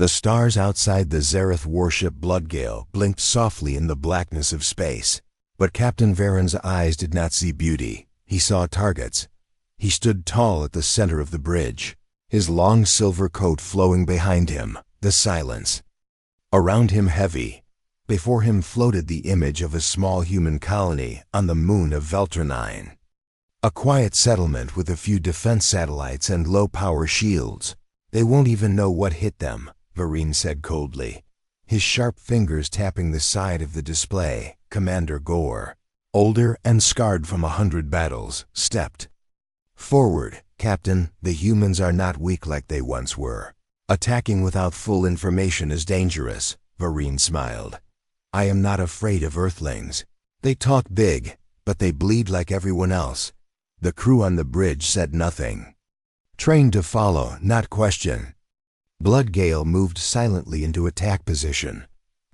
The stars outside the Zareth warship Bloodgale blinked softly in the blackness of space. But Captain Varen's eyes did not see beauty. He saw targets. He stood tall at the center of the bridge, his long silver coat flowing behind him, the silence around him heavy. Before him floated the image of a small human colony on the moon of Veltranine. A quiet settlement with a few defense satellites and low-power shields. They won't even know what hit them, Vareen said coldly, his sharp fingers tapping the side of the display. Commander Gore, older and scarred from 100 battles, stepped forward. Captain, the humans are not weak like they once were. Attacking without full information is dangerous, Vareen smiled. I am not afraid of Earthlings. They talk big, but they bleed like everyone else. The crew on the bridge said nothing. Trained to follow, not question. Bloodgale moved silently into attack position,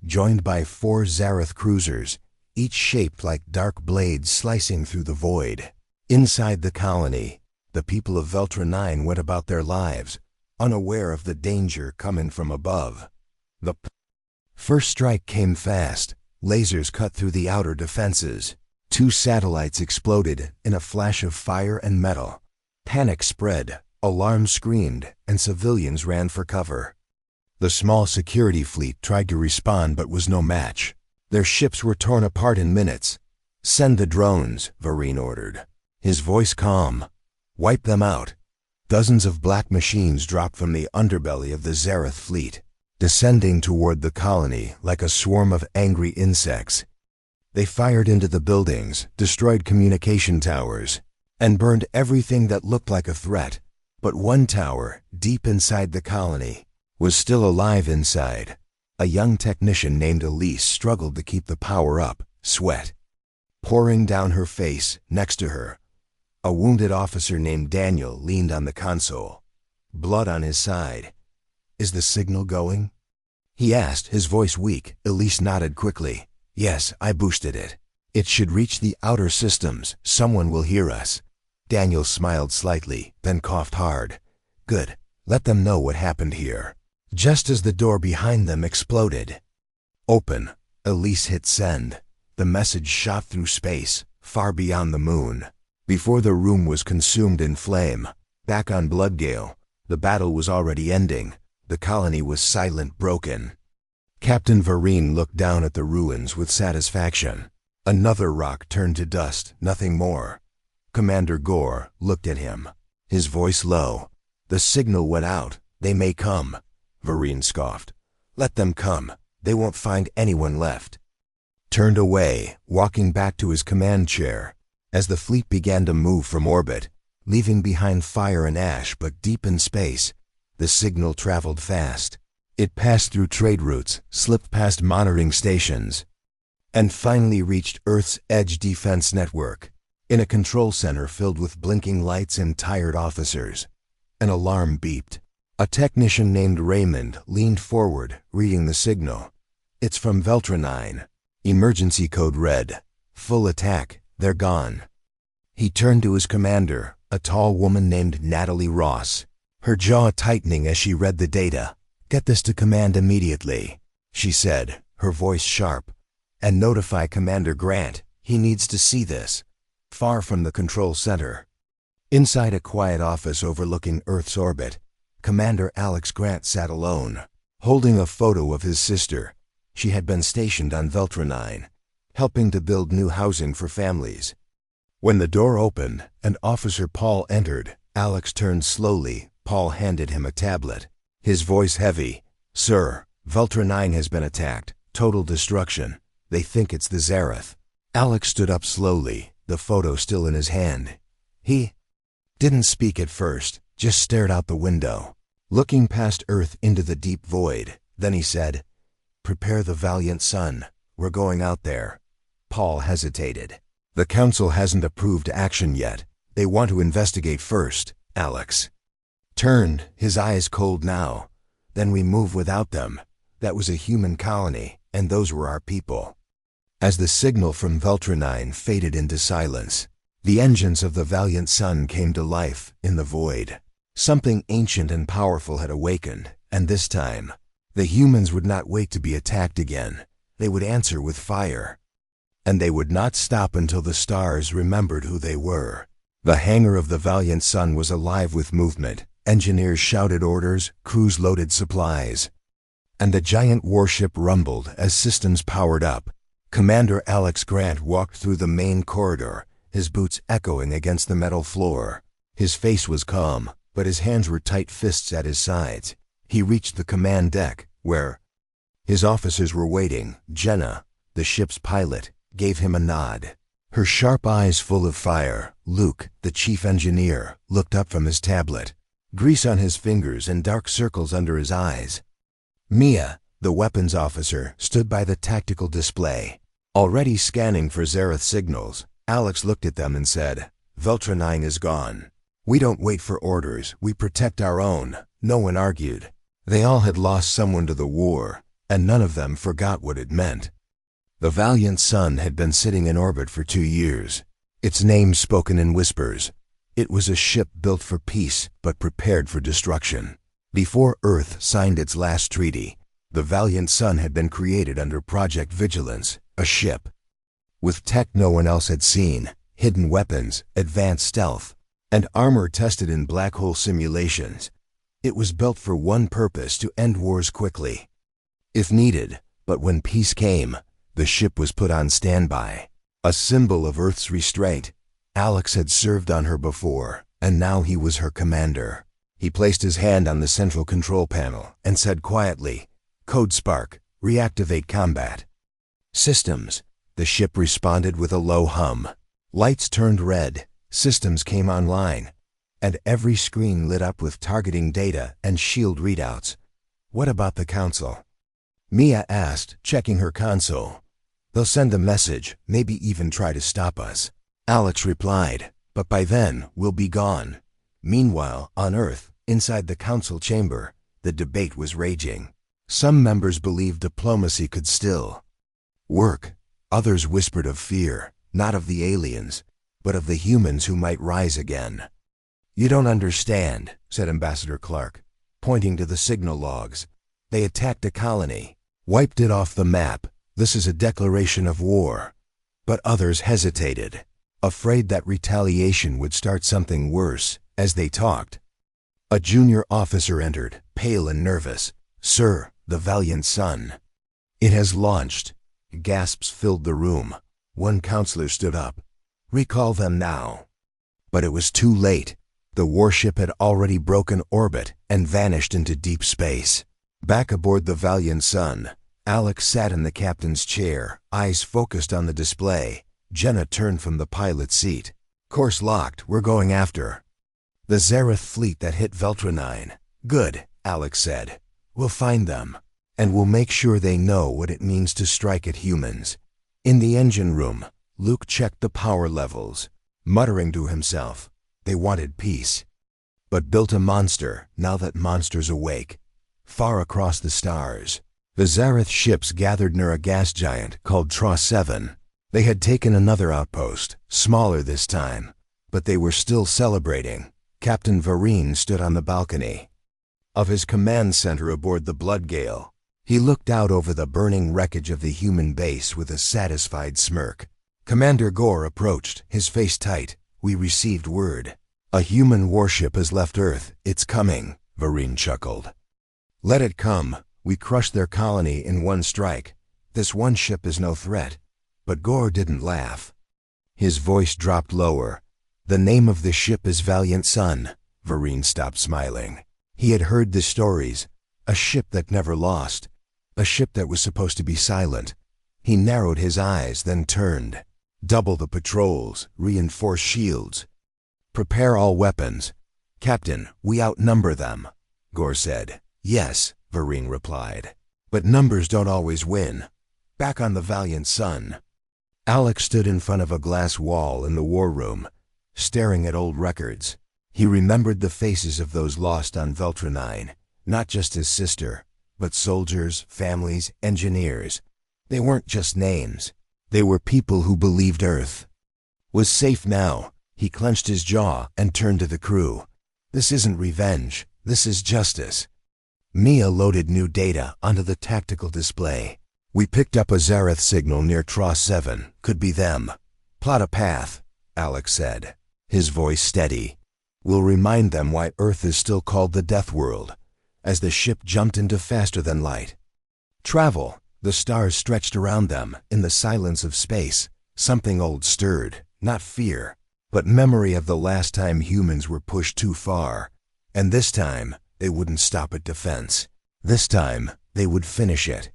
joined by 4 Zareth cruisers, each shaped like dark blades slicing through the void. Inside the colony, the people of Veltranine went about their lives, unaware of the danger coming from above. The first strike came fast. Lasers cut through the outer defenses. 2 satellites exploded in a flash of fire and metal. Panic spread, alarms screamed, and civilians ran for cover. The small security fleet tried to respond but was no match. Their ships were torn apart in minutes. Send the drones, Vareen ordered, his voice calm. Wipe them out. Dozens of black machines dropped from the underbelly of the Zareth fleet, descending toward the colony like a swarm of angry insects. They fired into the buildings, destroyed communication towers, and burned everything that looked like a threat. But one tower, deep inside the colony, was still alive inside. A young technician named Elise struggled to keep the power up, sweat pouring down her face. Next to her, a wounded officer named Daniel leaned on the console, blood on his side. Is the signal going? He asked, his voice weak. Elise nodded quickly. Yes, I boosted it. It should reach the outer systems. Someone will hear us. Daniel smiled slightly, then coughed hard. Good. Let them know what happened here. Just as the door behind them exploded. Open. Elise hit send. The message shot through space, far beyond the moon. Before the room was consumed in flame, back on Bloodgale, the battle was already ending. The colony was silent, broken. Captain Vareen looked down at the ruins with satisfaction. Another rock turned to dust, nothing more. Commander Gore looked at him, his voice low. The signal went out. They may come. Vareen scoffed. Let them come. They won't find anyone left. Turned away, walking back to his command chair. As the fleet began to move from orbit, leaving behind fire and ash, but deep in space, the signal traveled fast. It passed through trade routes, slipped past monitoring stations, and finally reached Earth's edge defense network. In a control center filled with blinking lights and tired officers, an alarm beeped. A technician named Raymond leaned forward, reading the signal. It's from Veltranine. Emergency code red. Full attack. They're gone. He turned to his commander, a tall woman named Natalie Ross, her jaw tightening as she read the data. Get this to command immediately, she said, her voice sharp. And notify Commander Grant. He needs to see this. Far from the control center, inside a quiet office overlooking Earth's orbit, Commander Alex Grant sat alone, holding a photo of his sister. She had been stationed on Veltranine, helping to build new housing for families. When the door opened and Officer Paul entered, Alex turned slowly. Paul handed him a tablet, his voice heavy. Sir, Veltranine has been attacked. Total destruction. They think it's the Zareth. Alex stood up slowly, the photo still in his hand. He didn't speak at first, just stared out the window, looking past Earth into the deep void. Then he said, Prepare the valiant son. We're going out there. Paul hesitated. The council hasn't approved action yet. They want to investigate first. Alex turned, his eyes cold now. Then we move without them. That was a human colony, and those were our people. As the signal from Veltranine faded into silence, the engines of the valiant son came to life in the void. Something ancient and powerful had awakened, and this time, The humans would not wait to be attacked again. They would answer with fire. And they would not stop until the stars remembered who they were. The hangar of the Valiant Sun was alive with movement. Engineers shouted orders, crews loaded supplies. And the giant warship rumbled as systems powered up. Commander Alex Grant walked through the main corridor, his boots echoing against the metal floor. His face was calm, but his hands were tight fists at his sides. He reached the command deck, where his officers were waiting. Jenna, the ship's pilot, gave him a nod. Her sharp eyes full of fire. Luke, the chief engineer, looked up from his tablet, grease on his fingers and dark circles under his eyes. Mia, the weapons officer, stood by the tactical display, already scanning for Zareth signals. Alex looked at them and said, "Veltronine is gone. We don't wait for orders, we protect our own." No one argued. They all had lost someone to the war, and none of them forgot what it meant. The Valiant Sun had been sitting in orbit for 2 years, its name spoken in whispers. It was a ship built for peace, but prepared for destruction. Before Earth signed its last treaty, the Valiant Sun had been created under Project Vigilance, a ship with tech no one else had seen, hidden weapons, advanced stealth, and armor tested in black hole simulations. It was built for one purpose: to end wars quickly, if needed. But when peace came, the ship was put on standby, a symbol of Earth's restraint. Alex had served on her before, and now he was her commander. He placed his hand on the central control panel and said quietly, "Code Spark, reactivate combat." "Systems." The ship responded with a low hum. Lights turned red, systems came online, and every screen lit up with targeting data and shield readouts. "What about the Council?" Mia asked, checking her console. "They'll send a message, maybe even try to stop us." Alex replied, "But by then, we'll be gone." Meanwhile, on Earth, inside the Council chamber, the debate was raging. Some members believed diplomacy could still work. Others whispered of fear, not of the aliens, but of the humans who might rise again. "You don't understand," said Ambassador Clark, pointing to the signal logs. "They attacked a colony, wiped it off the map. This is a declaration of war." But others hesitated, afraid that retaliation would start something worse. As they talked, a junior officer entered, pale and nervous. "Sir, the Valiant Sun. It has launched." Gasps filled the room. One counselor stood up. "Recall them now." But it was too late. The warship had already broken orbit and vanished into deep space. Back aboard the Valiant Sun, Alex sat in the captain's chair, eyes focused on the display. Jenna turned from the pilot's seat. "Course locked, we're going after the Zareth fleet that hit Veltronine." "Good," Alex said. "We'll find them, and we'll make sure they know what it means to strike at humans." In the engine room, Luke checked the power levels, muttering to himself. They wanted peace, but built a monster. Now that monster's awake, far across the stars. The Zareth ships gathered near a gas giant called Tra-7. They had taken another outpost, smaller this time, but they were still celebrating. Captain Vareen stood on the balcony of his command center aboard the Bloodgale. He looked out over the burning wreckage of the human base with a satisfied smirk. Commander Gore approached, his face tight. "We received word. A human warship has left Earth. It's coming," Vareen chuckled. "Let it come. We crushed their colony in one strike. This one ship is no threat." But Gore didn't laugh. His voice dropped lower. "The name of the ship is Valiant Sun." Vareen stopped smiling. He had heard the stories. A ship that never lost. A ship that was supposed to be silent. He narrowed his eyes, then turned. "Double the patrols, reinforce shields. Prepare all weapons." "Captain, we outnumber them," Gore said. "Yes," Vareen replied. "But numbers don't always win." Back on the Valiant Sun, Alex stood in front of a glass wall in the war room, staring at old records. He remembered the faces of those lost on Veltronine, not just his sister, but soldiers, families, engineers. They weren't just names. They were people who believed Earth was safe now. He clenched his jaw and turned to the crew. "This isn't revenge. This is justice." Mia loaded new data onto the tactical display. We picked up a Zareth signal near Tross 7. Could be them. Plot a path, Alex said, his voice steady. We'll remind them why Earth is still called the Death World, as the ship jumped into faster than light. Travel. The stars stretched around them in the silence of space. Something old stirred, not fear, but memory of the last time humans were pushed too far. And this time, they wouldn't stop at defense. This time, they would finish it.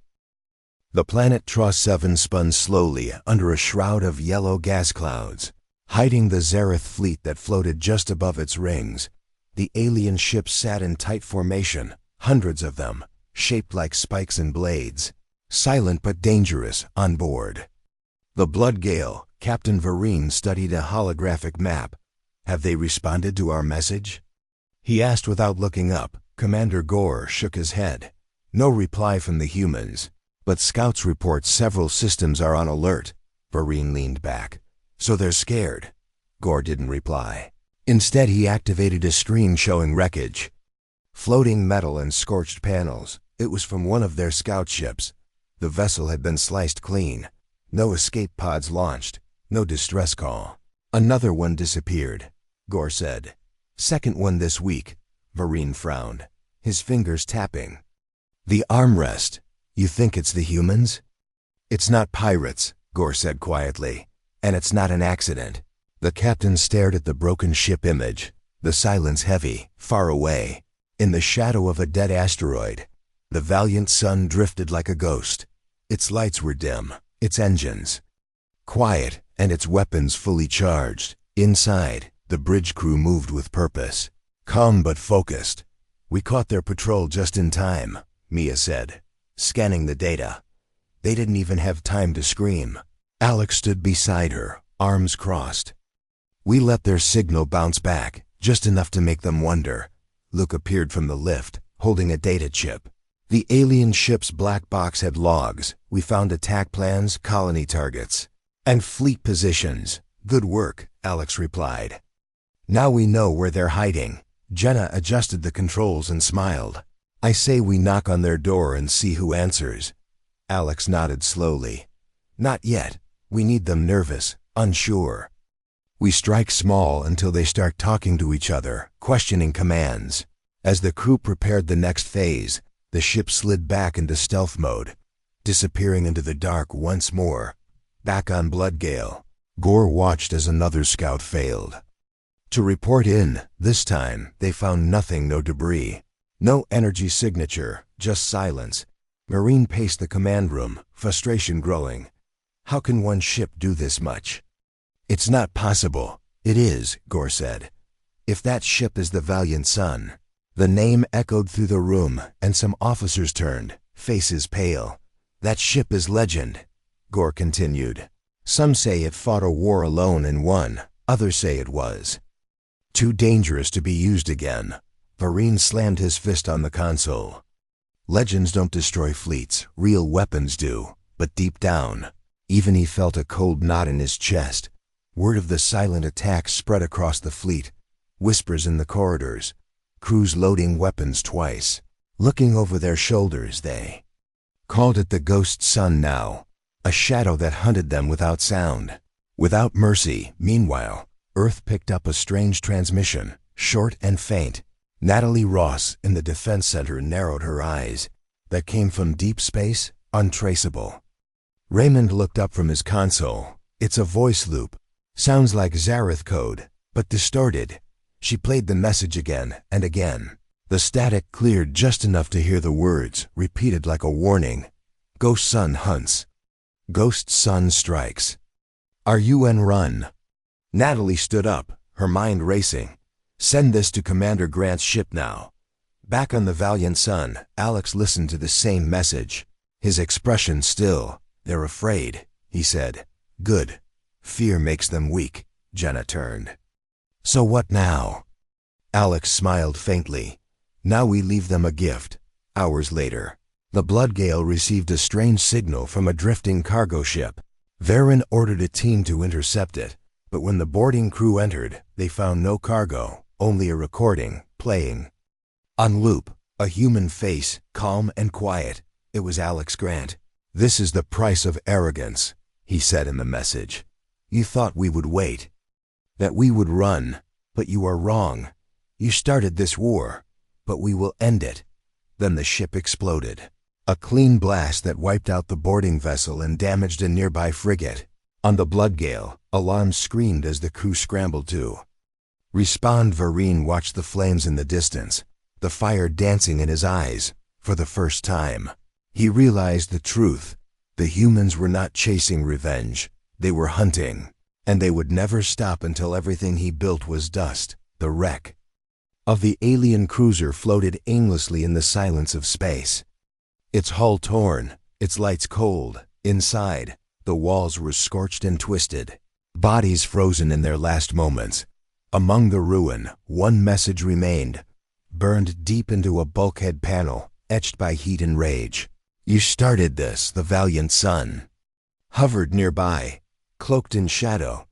The planet Tross 7 spun slowly under a shroud of yellow gas clouds, hiding the Zareth fleet that floated just above its rings. The alien ships sat in tight formation, hundreds of them, shaped like spikes and blades, silent but dangerous on board. The Blood Gale, Captain Vereen studied a holographic map. Have they responded to our message? He asked without looking up. Commander Gore shook his head. No reply from the humans, but scouts report several systems are on alert. Vereen leaned back. So they're scared. Gore didn't reply. Instead, he activated a screen showing wreckage. Floating metal and scorched panels. It was from one of their scout ships. The vessel had been sliced clean. No escape pods launched. No distress call. Another one disappeared, Gore said. Second one this week. Vereen frowned, his fingers tapping. The armrest. You think it's the humans? It's not pirates, Gore said quietly. And it's not an accident. The captain stared at the broken ship image, the silence heavy, far away. In the shadow of a dead asteroid, the valiant sun drifted like a ghost. Its lights were dim, its engines quiet, and its weapons fully charged. Inside, the bridge crew moved with purpose, calm but focused. We caught their patrol just in time, Mia said, scanning the data. They didn't even have time to scream. Alex stood beside her, arms crossed. We let their signal bounce back, just enough to make them wonder. Luke appeared from the lift, holding a data chip. The alien ship's black box had logs. We found attack plans, colony targets, and fleet positions. Good work, Alex replied. Now we know where they're hiding. Jenna adjusted the controls and smiled. I say we knock on their door and see who answers. Alex nodded slowly. Not yet. We need them nervous, unsure. We strike small until they start talking to each other, questioning commands. As the crew prepared the next phase, the ship slid back into stealth mode, disappearing into the dark once more. Back on Blood Gale, Gore watched as another scout failed. To report in, this time, they found nothing, no debris. No energy signature, just silence. Marine paced the command room, frustration growing. How can one ship do this much? It's not possible. It is, Gore said. If that ship is the Valiant Sun. The name echoed through the room, and some officers turned, faces pale. That ship is legend, Gore continued. Some say it fought a war alone and won. Others say it was too dangerous to be used again. Vereen slammed his fist on the console. Legends don't destroy fleets, real weapons do. But deep down, even he felt a cold knot in his chest. Word of the silent attack spread across the fleet. Whispers in the corridors. Crews loading weapons twice. Looking over their shoulders, they called it the Ghost Sun now. A shadow that hunted them without sound, without mercy. Meanwhile, Earth picked up a strange transmission, short and faint. Natalie Ross in the defense center narrowed her eyes. That came from deep space, untraceable. Raymond looked up from his console. It's a voice loop. Sounds like Zareth code, but distorted. She played the message again and again. The static cleared just enough to hear the words, repeated like a warning. Ghost Sun hunts. Ghost Sun strikes. Are you en run? Natalie stood up, her mind racing. Send this to Commander Grant's ship now. Back on the Valiant Sun, Alex listened to the same message. His expression still. They're afraid, he said. Good. Fear makes them weak. Jenna turned. So what now? Alex smiled faintly. Now we leave them a gift. Hours later, the Blood Gale received a strange signal from a drifting cargo ship. Varen ordered a team to intercept it, but when the boarding crew entered, they found no cargo, only a recording, playing on loop. A human face, calm and quiet. It was Alex Grant. "This is the price of arrogance," he said in the message. "You thought we would wait, that we would run, but you are wrong. You started this war, but we will end it." Then the ship exploded. A clean blast that wiped out the boarding vessel and damaged a nearby frigate. On the Bloodgale, alarms screamed as the crew scrambled to respond. Vareen watched the flames in the distance, the fire dancing in his eyes. For the first time, he realized the truth. The humans were not chasing revenge. They were hunting, and they would never stop until everything he built was dust. The wreck of the alien cruiser floated aimlessly in the silence of space. Its hull torn, its lights cold. Inside, the walls were scorched and twisted, bodies frozen in their last moments. Among the ruin, one message remained, burned deep into a bulkhead panel, etched by heat and rage. "You started this," the valiant sun hovered nearby, cloaked in shadow,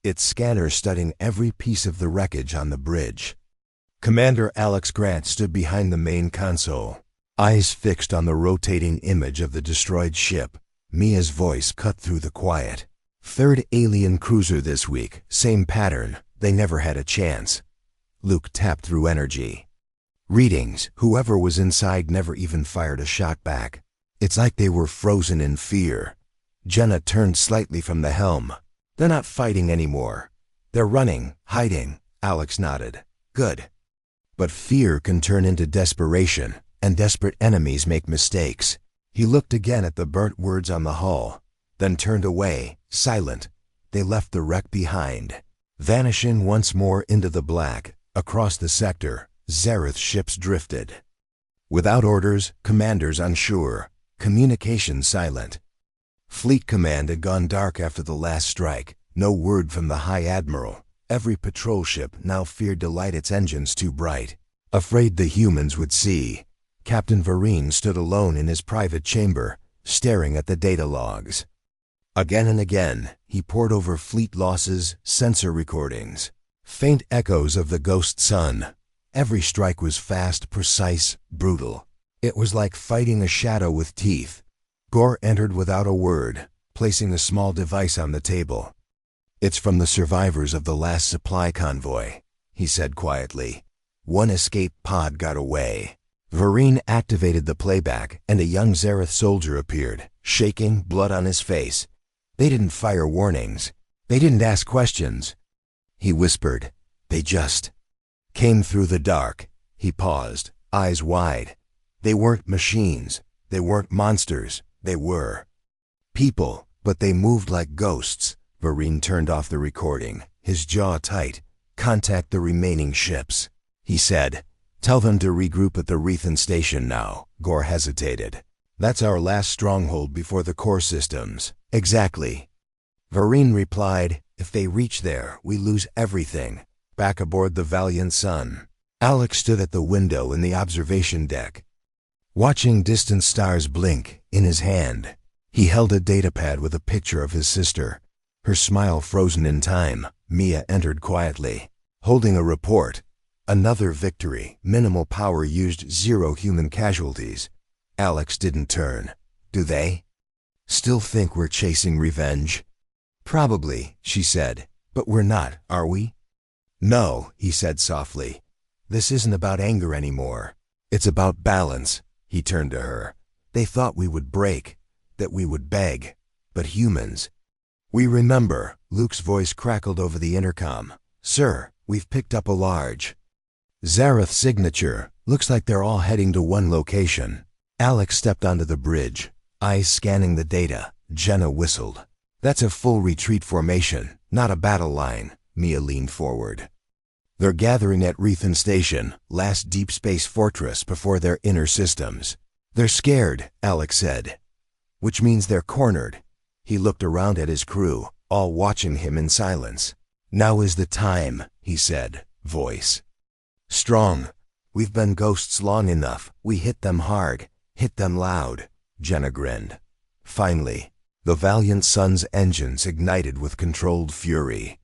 its scanner studying every piece of the wreckage on the bridge. Commander Alex Grant stood behind the main console, eyes fixed on the rotating image of the destroyed ship. Mia's voice cut through the quiet. "Third alien cruiser this week, same pattern. They never had a chance." Luke tapped through energy. "Readings, whoever was inside never even fired a shot back. It's like they were frozen in fear." Jenna turned slightly from the helm. "They're not fighting anymore. They're running, hiding." Alex nodded. "Good. But fear can turn into desperation, and desperate enemies make mistakes." He looked again at the burnt words on the hull, then turned away, silent. They left the wreck behind, vanishing once more into the black. Across the sector, Zareth ships drifted. Without orders, commanders unsure, communication silent. Fleet command had gone dark after the last strike. No word from the High Admiral. Every patrol ship now feared to light its engines too bright, afraid the humans would see. Captain Vareen stood alone in his private chamber, staring at the data logs. Again and again, he pored over fleet losses, sensor recordings, faint echoes of the ghost sun. Every strike was fast, precise, brutal. It was like fighting a shadow with teeth. Gore entered without a word, placing a small device on the table. "It's from the survivors of the last supply convoy," he said quietly. "One escape pod got away." Vareen activated the playback, and a young Zareth soldier appeared, shaking, blood on his face. "They didn't fire warnings. They didn't ask questions," he whispered. "They just came through the dark." He paused, eyes wide. "They weren't machines. They weren't monsters. They were people, but they moved like ghosts." Vareen turned off the recording, his jaw tight. "Contact the remaining ships," he said. "Tell them to regroup at the Rethan station now." Gore hesitated. "That's our last stronghold before the core systems." "Exactly." Vareen replied, "If they reach there, we lose everything." Back aboard the Valiant Sun, Alex stood at the window in the observation deck, watching distant stars blink. In his hand, he held a datapad with a picture of his sister, her smile frozen in time. Mia entered quietly, holding a report. "Another victory. Minimal power used, 0 human casualties." Alex didn't turn. "Do they still think we're chasing revenge?" "Probably," she said. "But we're not, are we?" "No," he said softly. "This isn't about anger anymore. It's about balance." He turned to her. "They thought we would break, that we would beg. But humans, we remember." Luke's voice crackled over the intercom. "Sir, we've picked up a large Zareth signature. Looks like they're all heading to one location." Alex stepped onto the bridge, eyes scanning the data. Jenna whistled. "That's a full retreat formation, not a battle line." Mia leaned forward. "They're gathering at Rethan Station, last deep space fortress before their inner systems." "They're scared," Alex said. "Which means they're cornered." He looked around at his crew, all watching him in silence. "Now is the time," he said, voice strong. "We've been ghosts long enough. We hit them hard, hit them loud." Jenna grinned. Finally, the Valiant Sun's engines ignited with controlled fury,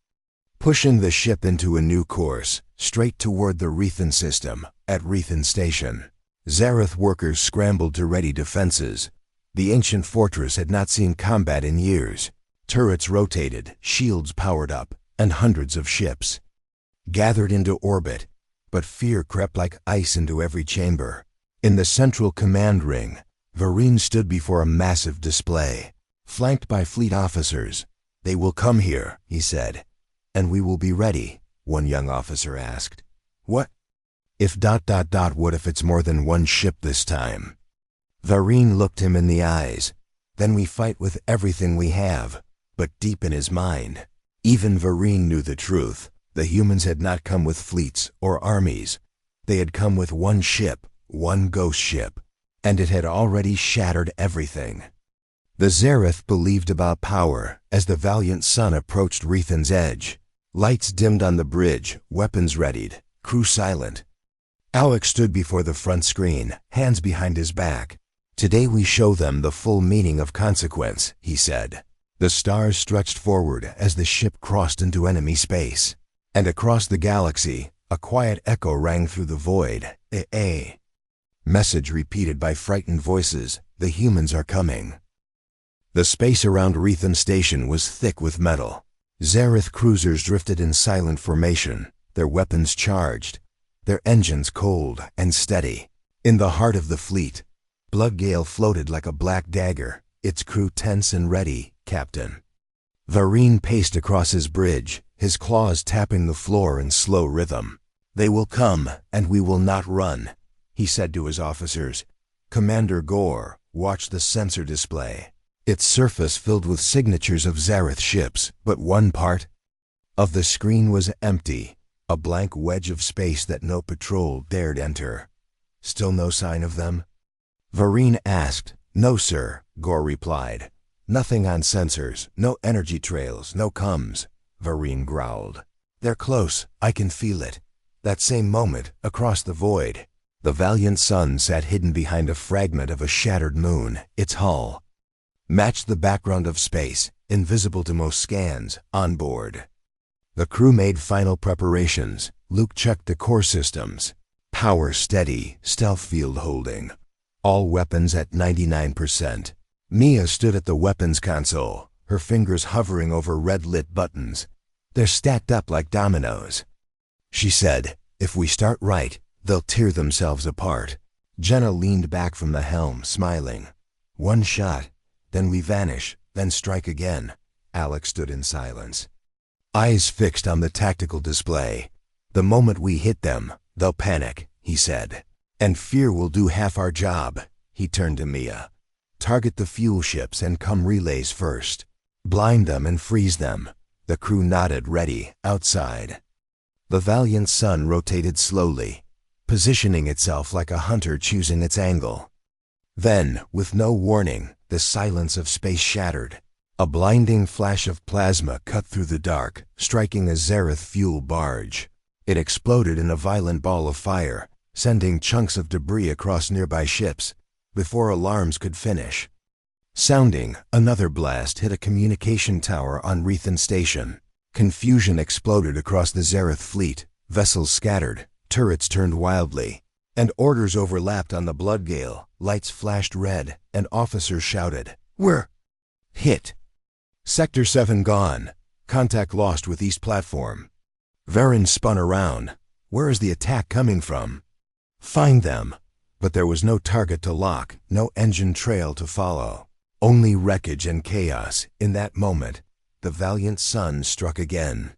pushing the ship into a new course, straight toward the Rethan system. At Rethan Station, Zareth workers scrambled to ready defenses. The ancient fortress had not seen combat in years. Turrets rotated, shields powered up, and hundreds of ships gathered into orbit. But fear crept like ice into every chamber. In the central command ring, Vareen stood before a massive display, flanked by fleet officers. "They will come here," he said. "And we will be ready," one young officer asked. "What if ... what if it's more than one ship this time?" Vareen looked him in the eyes. "Then we fight with everything we have." But deep in his mind, even Vareen knew the truth. The humans had not come with fleets or armies. They had come with one ship, one ghost ship, and it had already shattered everything. The Zareth believed about power as the valiant sun approached Rethan's edge. Lights dimmed on the bridge, weapons readied, crew silent. Alex stood before the front screen, hands behind his back. "Today we show them the full meaning of consequence," he said. The stars stretched forward as the ship crossed into enemy space. And across the galaxy, a quiet echo rang through the void. A message repeated by frightened voices: "The humans are coming." The space around Rethan Station was thick with metal. Zareth cruisers drifted in silent formation, their weapons charged, their engines cold and steady. In the heart of the fleet, Bloodgale floated like a black dagger, its crew tense and ready. "Captain." Vareen paced across his bridge, his claws tapping the floor in slow rhythm. "They will come, and we will not run," he said to his officers. Commander Gore watched the sensor display, its surface filled with signatures of Zareth ships, but one part of the screen was empty, a blank wedge of space that no patrol dared enter. "Still no sign of them?" Vareen asked. "No, sir," Gore replied. "Nothing on sensors, no energy trails, no comms," Vareen growled. "They're close, I can feel it." That same moment, across the void, the valiant sun sat hidden behind a fragment of a shattered moon. Its hull matched the background of space, invisible to most scans, on board. The crew made final preparations. Luke checked the core systems. Power steady, stealth field holding. All weapons at 99%. Mia stood at the weapons console, her fingers hovering over red-lit buttons. "They're stacked up like dominoes," she said. "If we start right, they'll tear themselves apart." Jenna leaned back from the helm, smiling. "One shot, then we vanish, then strike again." Alex stood in silence, eyes fixed on the tactical display. "The moment we hit them, they'll panic," he said. "And fear will do half our job." He turned to Mia. "Target the fuel ships and come relays first. Blind them and freeze them." The crew nodded, ready, outside. The valiant sun rotated slowly, positioning itself like a hunter choosing its angle. Then, with no warning, the silence of space shattered. A blinding flash of plasma cut through the dark, striking a Zareth fuel barge. It exploded in a violent ball of fire, sending chunks of debris across nearby ships. Before alarms could finish sounding, another blast hit a communication tower on Rethan Station. Confusion exploded across the Zareth fleet, vessels scattered, turrets turned wildly, and orders overlapped on the Bloodgale. Lights flashed red, and officers shouted, "We're hit! Sector 7 gone. Contact lost with East Platform." Varen spun around. "Where is the attack coming from?" "Find them." But there was no target to lock, no engine trail to follow. Only wreckage and chaos. In that moment, the valiant sun struck again,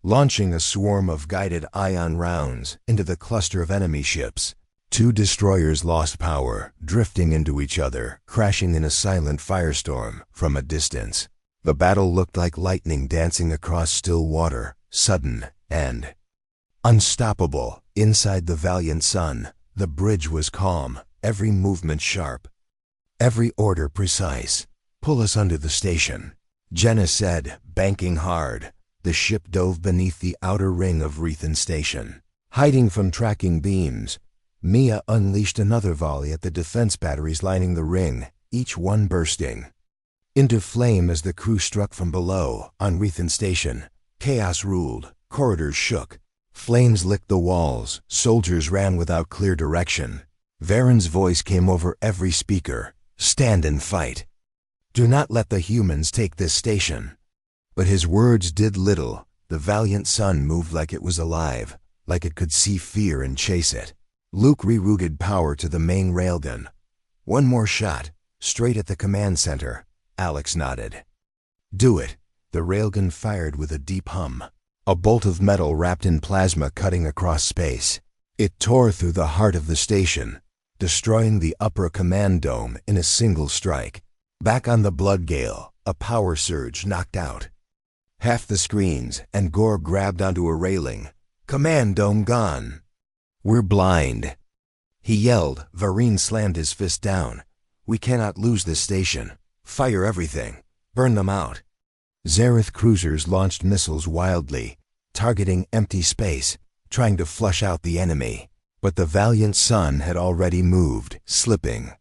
launching a swarm of guided ion rounds into the cluster of enemy ships. 2 destroyers lost power, drifting into each other, crashing in a silent firestorm from a distance. The battle looked like lightning dancing across still water, sudden and unstoppable. Inside the valiant sun, the bridge was calm, every movement sharp, every order precise. "Pull us under the station," Jenna said, banking hard. The ship dove beneath the outer ring of Rethan Station. Hiding from tracking beams, Mia unleashed another volley at the defense batteries lining the ring, each one bursting into flame as the crew struck from below. On Rethan Station, chaos ruled, corridors shook, flames licked the walls, soldiers ran without clear direction. Varen's voice came over every speaker. Stand and fight. Do not let the humans take this station. But his words did little. The valiant sun moved like it was alive, like it could see fear and chase it. Luke rerouted power to the main railgun. One more shot, straight at the command center. Alex nodded. Do it. The railgun fired with a deep hum. A bolt of metal wrapped in plasma cutting across space. It tore through the heart of the station, destroying the upper command dome in a single strike. Back on the Blood Gale, a power surge knocked out half the screens, and Gore grabbed onto a railing. Command dome gone. We're blind. He yelled. Vareen slammed his fist down. We cannot lose this station. Fire everything. Burn them out. Zareth cruisers launched missiles wildly, targeting empty space, trying to flush out the enemy. But the valiant sun had already moved, slipping.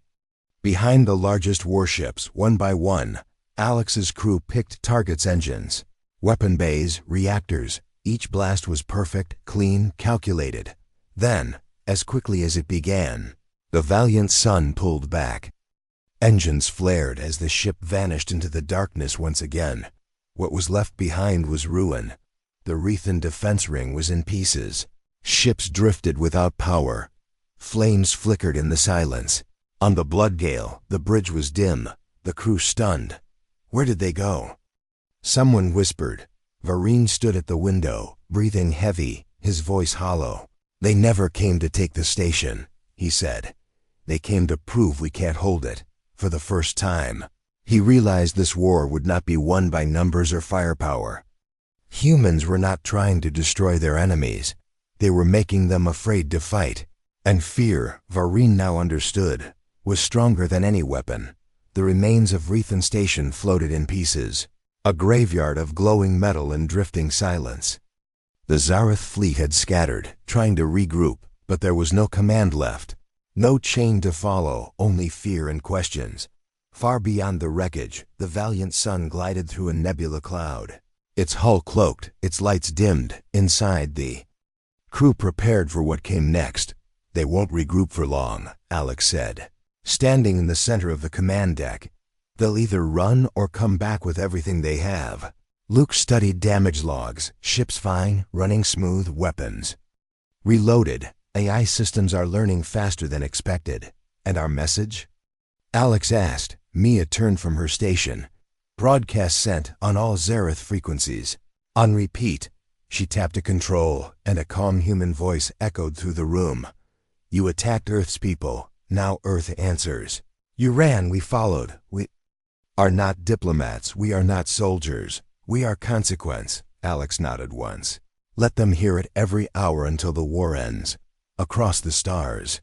Behind the largest warships, one by one, Alex's crew picked targets' engines, weapon bays, reactors. Each blast was perfect, clean, calculated. Then, as quickly as it began, the valiant sun pulled back. Engines flared as the ship vanished into the darkness once again. What was left behind was ruin. The Rethan defense ring was in pieces. Ships drifted without power. Flames flickered in the silence. On the Blood Gale, the bridge was dim, the crew stunned. Where did they go? Someone whispered. Vareen stood at the window, breathing heavy, his voice hollow. They never came to take the station, he said. They came to prove we can't hold it, for the first time. He realized this war would not be won by numbers or firepower. Humans were not trying to destroy their enemies. They were making them afraid to fight. And fear, Vareen now understood, was stronger than any weapon. The remains of Rethan Station floated in pieces, a graveyard of glowing metal and drifting silence. The Zareth fleet had scattered, trying to regroup, but there was no command left. No chain to follow, only fear and questions. Far beyond the wreckage, the valiant sun glided through a nebula cloud. Its hull cloaked, its lights dimmed. Inside, the crew prepared for what came next. They won't regroup for long, Alex said. Standing in the center of the command deck, they'll either run or come back with everything they have. Luke studied damage logs. Ships fine, running smooth, weapons reloaded. AI systems are learning faster than expected. And our message? Alex asked. Mia turned from her station. Broadcast sent on all Zareth frequencies. On repeat. She tapped a control, and a calm human voice echoed through the room. You attacked Earth's people. Now Earth answers. You ran, we followed. We are not diplomats. We are not soldiers. We are consequence. Alex nodded once. Let them hear it every hour until the war ends. Across the stars.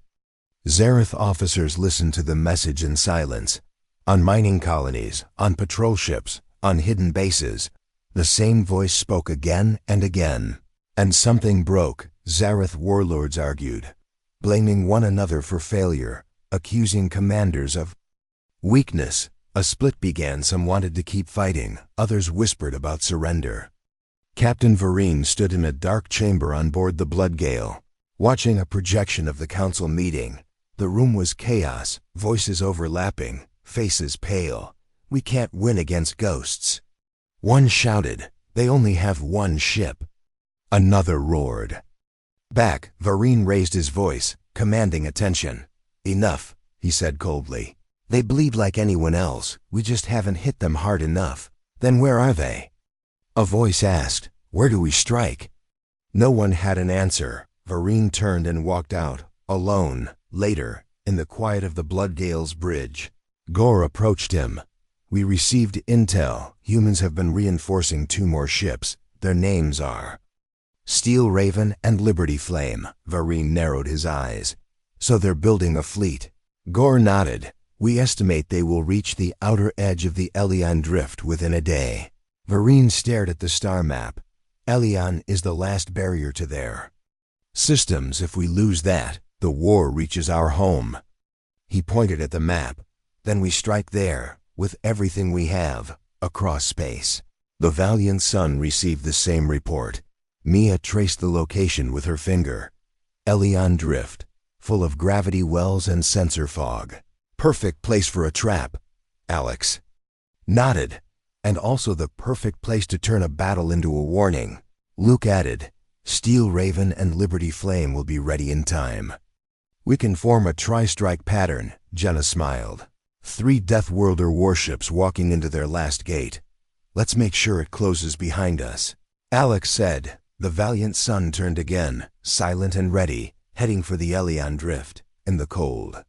Zareth officers listened to the message in silence. On mining colonies, on patrol ships, on hidden bases, the same voice spoke again and again. And something broke, Zareth warlords argued, blaming one another for failure, accusing commanders of weakness. A split began. Some wanted to keep fighting, others whispered about surrender. Captain Vareen stood in a dark chamber on board the Blood Gale, watching a projection of the council meeting. The room was chaos, voices overlapping, faces pale. We can't win against ghosts. One shouted, they only have one ship. Another roared. Back, Vareen raised his voice, commanding attention. Enough, he said coldly. They bleed like anyone else. We just haven't hit them hard enough. Then where are they? A voice asked, where do we strike? No one had an answer. Vareen turned and walked out, alone. Later, in the quiet of the Blood Gale's bridge, Gore approached him. We received intel. Humans have been reinforcing 2 more ships. Their names are Steel Raven and Liberty Flame. Vareen narrowed his eyes. So they're building a fleet. Gore nodded. We estimate they will reach the outer edge of the Elion Drift within a day. Vareen stared at the star map. Elion is the last barrier to their systems. If we lose that, the war reaches our home. He pointed at the map. Then we strike there, with everything we have, across space. The valiant sun received the same report. Mia traced the location with her finger. Elion Drift. full of gravity wells and sensor fog. Perfect place for a trap, Alex nodded. And also the perfect place to turn a battle into a warning. Luke added, Steel Raven and Liberty Flame will be ready in time. We can form a tri-strike pattern, Jenna smiled. 3 Death Worlder warships walking into their last gate. Let's make sure it closes behind us. Alex said. The Valiant Sun turned again, silent and ready, heading for the Elion Drift, in the cold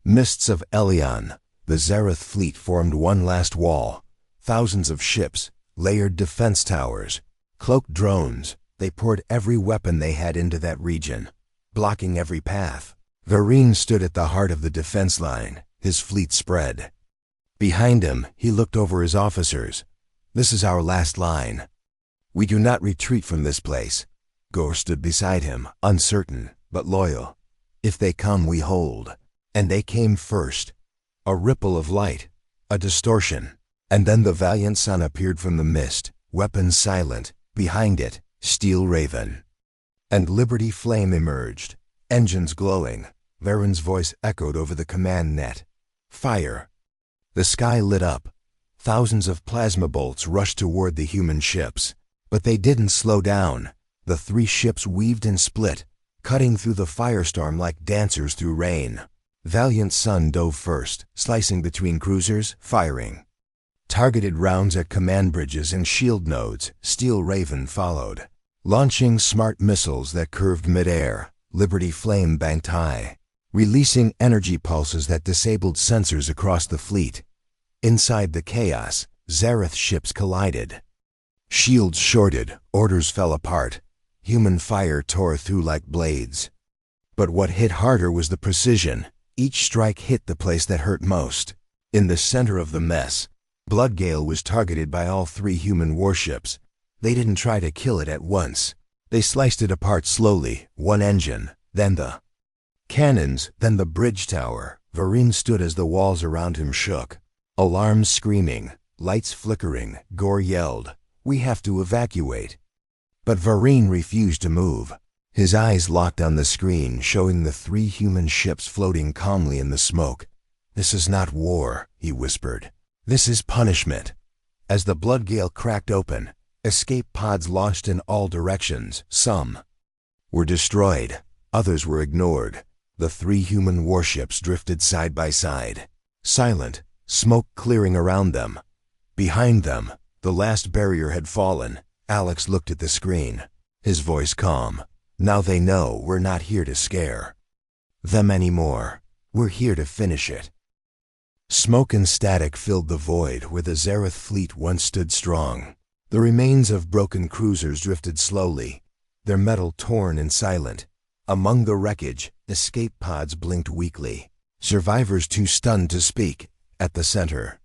mists of Elion. The Zareth fleet formed one last wall. Thousands of ships, layered defense towers, cloaked drones. They poured every weapon they had into that region, blocking every path. Vareen stood at the heart of the defense line, his fleet spread. Behind him, he looked over his officers. This is our last line. We do not retreat from this place. Gore stood beside him, uncertain, but loyal. If they come, we hold. And they came first. A ripple of light, a distortion. And then the Valiant Sun appeared from the mist, weapons silent. Behind it, Steel Raven. And Liberty Flame emerged, engines glowing. Varen's voice echoed over the command net. Fire. The sky lit up. Thousands of plasma bolts rushed toward the human ships. But they didn't slow down. The 3 ships weaved and split, cutting through the firestorm like dancers through rain. Valiant Sun dove first, slicing between cruisers, firing. Targeted rounds at command bridges and shield nodes. Steel Raven followed, launching smart missiles that curved midair. Liberty Flame banked high, releasing energy pulses that disabled sensors across the fleet. Inside the chaos, Zareth ships collided. Shields shorted, orders fell apart. Human fire tore through like blades. But what hit harder was the precision. Each strike hit the place that hurt most. In the center of the mess, Bloodgale was targeted by all 3 human warships. They didn't try to kill it at once. They sliced it apart slowly, one engine, then the cannons, then the bridge tower. Vareen stood as the walls around him shook. Alarms screaming, lights flickering. Gore yelled, "We have to evacuate." But Vareen refused to move. His eyes locked on the screen, showing the 3 human ships floating calmly in the smoke. "This is not war," he whispered. "This is punishment." As the Bloodgale cracked open, escape pods launched in all directions. Some were destroyed, others were ignored. The 3 human warships drifted side by side, silent, smoke clearing around them. Behind them, the last barrier had fallen. Alex looked at the screen, his voice calm. "Now they know we're not here to scare them anymore. We're here to finish it." Smoke and static filled the void where the Zareth fleet once stood strong. The remains of broken cruisers drifted slowly, their metal torn and silent. Among the wreckage, escape pods blinked weakly, survivors too stunned to speak. At the center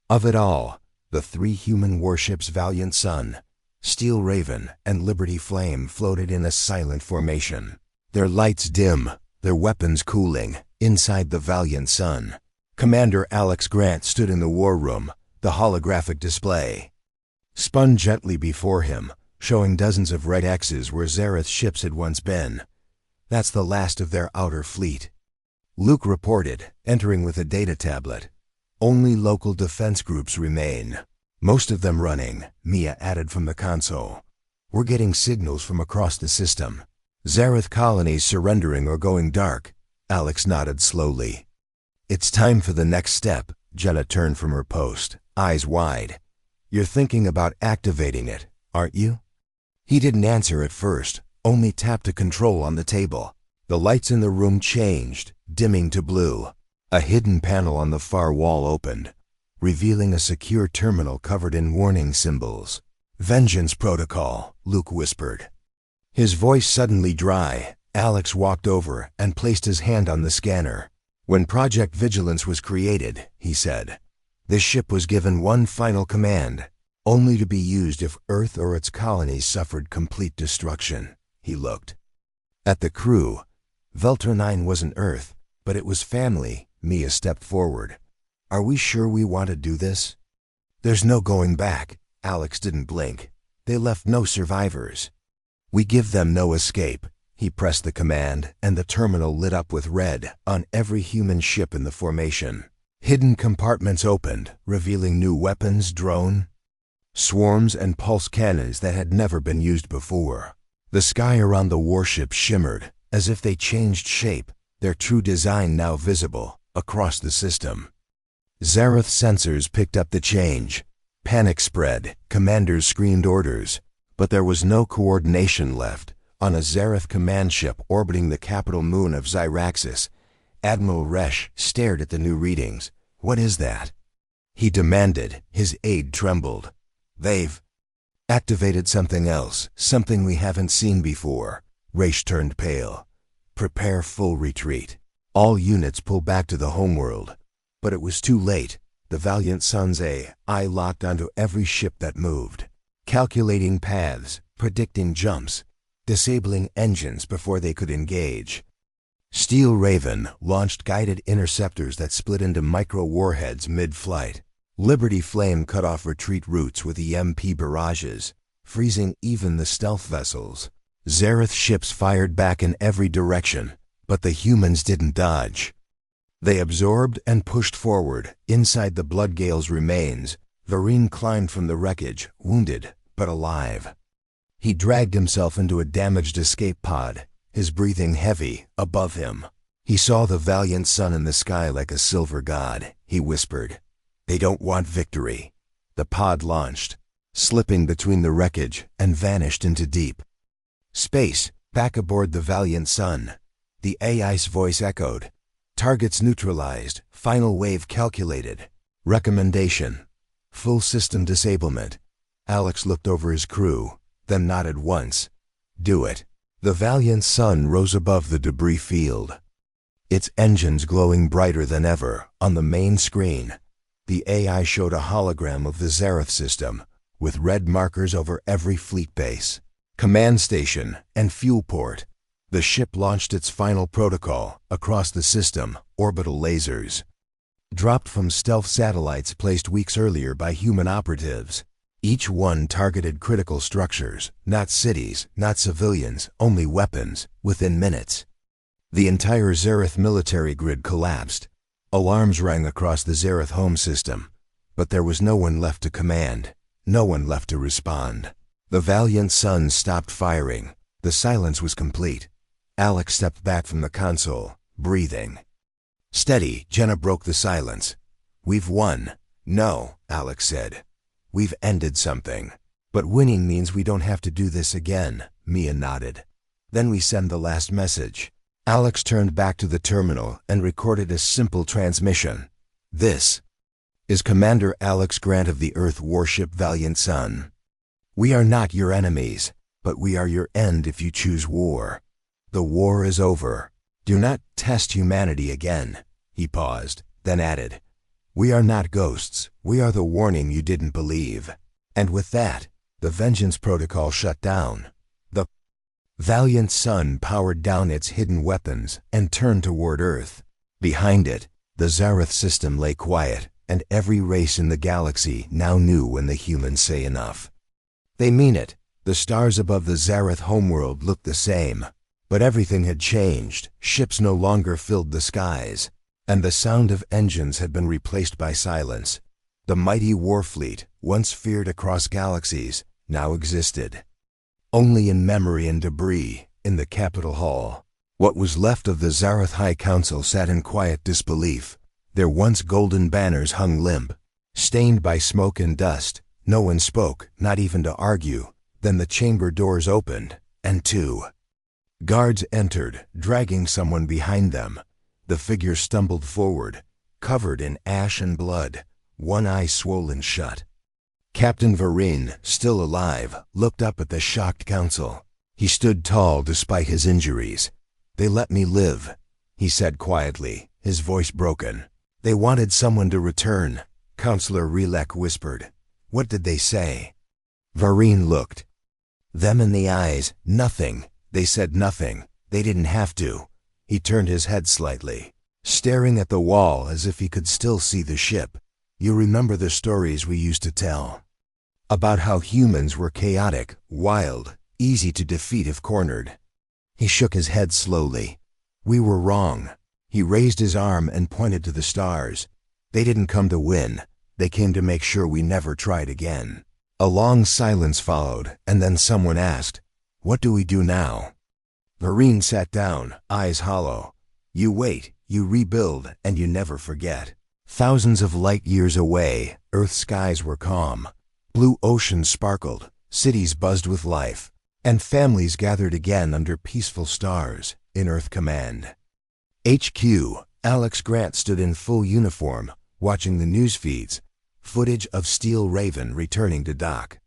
of it all, the 3 human warships Valiant Sun, Steel Raven, and Liberty Flame floated in a silent formation, their lights dim, their weapons cooling. Inside the Valiant Sun, Commander Alex Grant stood in the war room, the holographic display spun gently before him, showing dozens of red X's where Zareth ships had once been. "That's the last of their outer fleet," Luke reported, entering with a data tablet. "Only local defense groups remain. Most of them running," Mia added from the console. "We're getting signals from across the system. Zareth colonies surrendering or going dark." Alex nodded slowly. "It's time for the next step." Jenna turned from her post, eyes wide. "You're thinking about activating it, aren't you?" He didn't answer at first, only tapped a control on the table. The lights in the room changed, dimming to blue. A hidden panel on the far wall opened, revealing a secure terminal covered in warning symbols. "Vengeance Protocol," Luke whispered. His voice suddenly dry. Alex walked over and placed his hand on the scanner. "When Project Vigilance was created," he said, "this ship was given one final command, only to be used if Earth or its colonies suffered complete destruction." He looked at the crew. Veltor 9 wasn't Earth, but it was family. Mia stepped forward. "Are we sure we want to do this?" "There's no going back." Alex didn't blink. "They left no survivors. We give them no escape. He pressed the command, and the terminal lit up with red on every human ship in the formation. Hidden compartments opened, revealing new weapons, drone swarms, and pulse cannons that had never been used before. The sky around the warship shimmered, as if they changed shape, their true design now visible across the system. Zareth sensors picked up the change. Panic spread, commanders screamed orders, but there was no coordination left. On a Zareth command ship orbiting the capital moon of Zyraxis, Admiral Resh stared at the new readings. "What is that?" he demanded. His aide trembled. "They've activated something else, something we haven't seen before." Resh turned pale. "Prepare full retreat. All units pull back to the homeworld." But it was too late. The Valiant Sun's AI locked onto every ship that moved, calculating paths, predicting jumps, disabling engines before they could engage. Steel Raven launched guided interceptors that split into micro-warheads mid-flight. Liberty Flame cut off retreat routes with EMP barrages, freezing even the stealth vessels. Zareth ships fired back in every direction, but the humans didn't dodge. They absorbed and pushed forward. Inside the Bloodgale's remains, Vareen climbed from the wreckage, wounded but alive. He dragged himself into a damaged escape pod, his breathing heavy above him. He saw the Valiant Sun in the sky like a silver god. He whispered, "They don't want victory." The pod launched, slipping between the wreckage, and vanished into deep space. Back aboard the Valiant Sun, the AI's voice echoed. "Targets neutralized. Final wave calculated. Recommendation: full system disablement." Alex looked over his crew, then nodded once. "Do it." The Valiant Sun rose above the debris field, its engines glowing brighter than ever. On the main screen, the AI showed a hologram of the Zareth system, with red markers over every fleet base, command station, and fuel port. The ship launched its final protocol across the system. Orbital lasers, dropped from stealth satellites placed weeks earlier by human operatives. Each one targeted critical structures, not cities, not civilians, only weapons. Within minutes, the entire Zareth military grid collapsed. Alarms rang across the Zareth home system, but there was no one left to command, no one left to respond. The Valiant Sun stopped firing. The silence was complete. Alex stepped back from the console, breathing. "Steady," Jenna broke the silence. "We've won." "No," Alex said. "We've ended something. But winning means we don't have to do this again." Mia nodded. "Then we send the last message." Alex turned back to the terminal and recorded a simple transmission. "This is Commander Alex Grant of the Earth warship Valiant Sun. We are not your enemies, but we are your end if you choose war. The war is over. Do not test humanity again." He paused, then added, "We are not ghosts. We are the warning you didn't believe." And with that, the Vengeance Protocol shut down. The Valiant Sun powered down its hidden weapons and turned toward Earth. Behind it, the Zareth system lay quiet, and every race in the galaxy now knew when the humans say enough. They mean it. The stars above the Zareth homeworld looked the same, but everything had changed. Ships no longer filled the skies, and the sound of engines had been replaced by silence. The mighty warfleet, once feared across galaxies, now existed only in memory and debris. In the Capitol Hall, what was left of the Zareth High Council sat in quiet disbelief. Their once golden banners hung limp, stained by smoke and dust. No one spoke, not even to argue. Then the chamber doors opened, and two guards entered, dragging someone behind them. The figure stumbled forward, covered in ash and blood, one eye swollen shut. Captain Vareen, still alive, looked up at the shocked council. He stood tall despite his injuries. "They let me live," he said quietly, his voice broken. "They wanted someone to return," Counselor Relek whispered. "What did they say?" Vareen looked them in the eyes. "Nothing. They said nothing. They didn't have to." He turned his head slightly, staring at the wall as if he could still see the ship. "You remember the stories we used to tell about how humans were chaotic, wild, easy to defeat if cornered. He shook his head slowly. We were wrong. He raised his arm and pointed to the stars. They didn't come to win. They came to make sure we never tried again. A long silence followed, and then someone asked, "What do we do now?" Marine sat down, eyes hollow. You wait, you rebuild, and you never forget. Thousands of light years away, Earth's skies were calm. Blue oceans sparkled, cities buzzed with life, and families gathered again under peaceful stars in Earth Command. HQ, Alex Grant stood in full uniform, watching the news feeds, footage of Steel Raven returning to dock.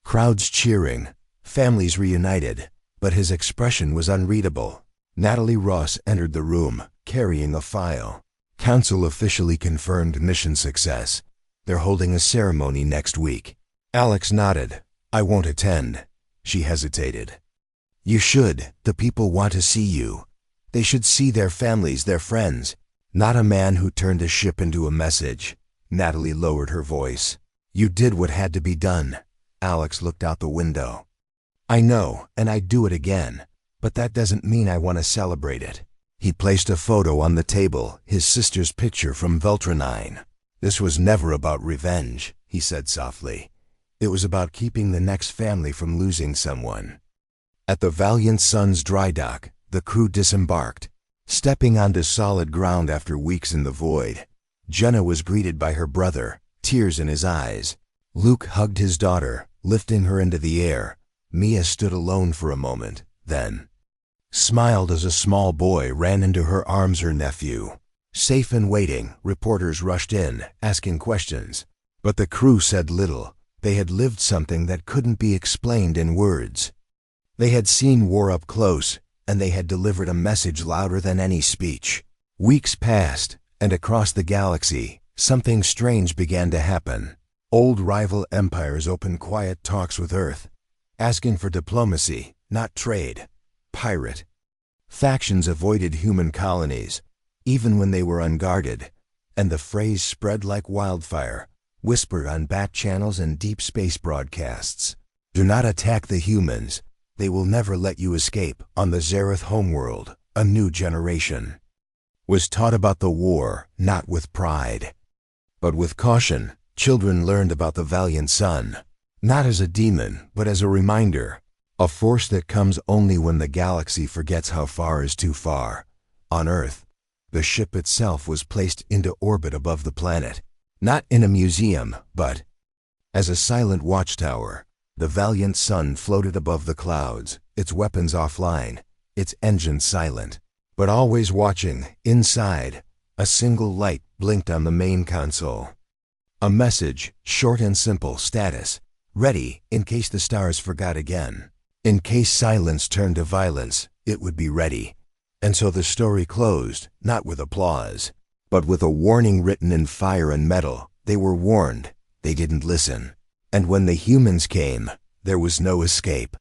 Crowds cheering, families reunited, but his expression was unreadable. Natalie Ross entered the room, carrying a file. Council officially confirmed mission success. They're holding a ceremony next week. Alex nodded. I won't attend. She hesitated. You should. The people want to see you. They should see their families, their friends. Not a man who turned a ship into a message. Natalie lowered her voice. You did what had to be done. Alex looked out the window. I know, and I'd do it again. But that doesn't mean I want to celebrate it. He placed a photo on the table, his sister's picture from Veltronine. This was never about revenge, he said softly. It was about keeping the next family from losing someone. At the Valiant Sun's dry dock, the crew disembarked. Stepping onto solid ground after weeks in the void, Jenna was greeted by her brother, tears in his eyes. Luke hugged his daughter, lifting her into the air. Mia stood alone for a moment, then smiled as a small boy ran into her arms her nephew. Safe and waiting, reporters rushed in, asking questions. But the crew said little. They had lived something that couldn't be explained in words. They had seen war up close, and they had delivered a message louder than any speech. Weeks passed, and across the galaxy, something strange began to happen. Old rival empires opened quiet talks with Earth, asking for diplomacy, not trade. Pirate. Factions avoided human colonies, even when they were unguarded, and the phrase spread like wildfire, whispered on back channels and deep space broadcasts. Do not attack the humans. They will never let you escape. On the Zareth homeworld, a new generation was taught about the war, not with pride, but with caution. Children learned about the Valiant Sun, not as a demon, but as a reminder. A force that comes only when the galaxy forgets how far is too far. On Earth, the ship itself was placed into orbit above the planet, not in a museum, but as a silent watchtower. The Valiant Sun floated above the clouds, its weapons offline, its engines silent, but always watching. Inside, a single light blinked on the main console. A message, short and simple, status: ready, in case the stars forgot again. In case silence turned to violence, it would be ready. And so the story closed, not with applause, but with a warning written in fire and metal. They were warned. They didn't listen. And when the humans came, there was no escape.